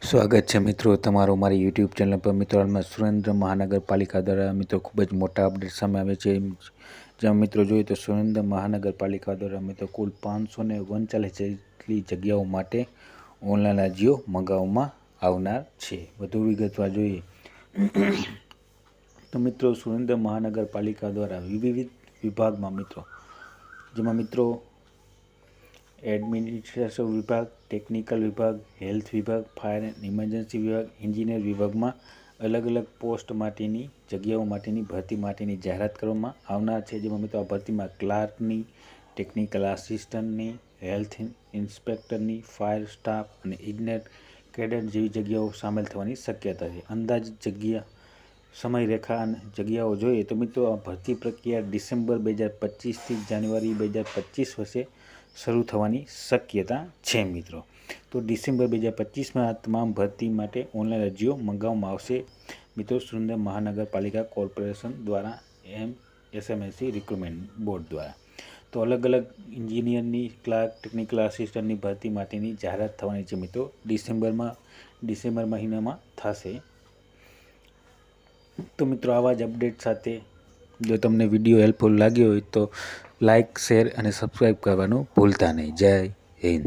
સ્વાગત છે મિત્રો તમારું મારી યુટ્યુબ ચેનલ પર। મિત્રો હાલમાં સુરેન્દ્ર મહાનગરપાલિકા દ્વારા મિત્રો ખૂબ જ મોટા અપડેટ સામે આવે છે। જ્યાં મિત્રો જોઈએ તો સુરેન્દ્ર મહાનગરપાલિકા દ્વારા મિત્રો કુલ 539 જેટલી જગ્યાઓ માટે ઓનલાઈન અરજીઓ મંગાવવામાં આવનાર છે। વધુ વિગતવાર જોઈએ તો મિત્રો સુરેન્દ્ર મહાનગરપાલિકા દ્વારા વિવિધ વિભાગમાં મિત્રો જેમાં મિત્રો એડમિનિસ્ટ્રેશન વિભાગ, ટેકનિકલ વિભાગ, હેલ્થ વિભાગ, ફાયર એન્ડ ઇમરજન્સી વિભાગ, એન્જિનિયર વિભાગમાં અલગ અલગ પોસ્ટ માટેની જગ્યાઓ માટેની ભરતી માટેની જાહેરાત કરવામાં આવનાર છે। જેમાં મિત્રો આ ભરતીમાં ક્લાર્કની, ટેકનિકલ આસિસ્ટન્ટની, હેલ્થ ઇન્સ્પેક્ટરની, ફાયર સ્ટાફ અને ઇજનેર કેડેટ જેવી જગ્યાઓ સામેલ થવાની શક્યતા છે। અંદાજિત જગ્યા સમયરેખા અને જગ્યાઓ જોઈએ તો મિત્રો આ ભરતી પ્રક્રિયા ડિસેમ્બર 2025થી જાન્યુઆરી 2025 વચ્ચે શરૂ થવાની શક્યતા છે મિત્રો। તો ડિસેમ્બર 2025માં આ તમામ ભરતી માટે ઓનલાઈન અરજીઓ મંગાવવામાં આવશે મિત્રો સુરેન્દ્ર મહાનગરપાલિકા કોર્પોરેશન દ્વારા SMSC રિક્રુટમેન્ટ બોર્ડ દ્વારા। તો અલગ અલગ એન્જિનિયરની, ક્લાર્ક, ટેકનિકલ આસિસ્ટન્ટની ભરતી માટેની જાહેરાત થવાની છે મિત્રો ડિસેમ્બર મહિનામાં થશે। તો મિત્રો આવા જ અપડેટ સાથે જો તમને વિડીયો હેલ્પફુલ લાગ્યો હોય તો લાઇક, શેર અને સબસ્ક્રાઈબ કરવાનું ભૂલતા નહીં। જય હિન્દ।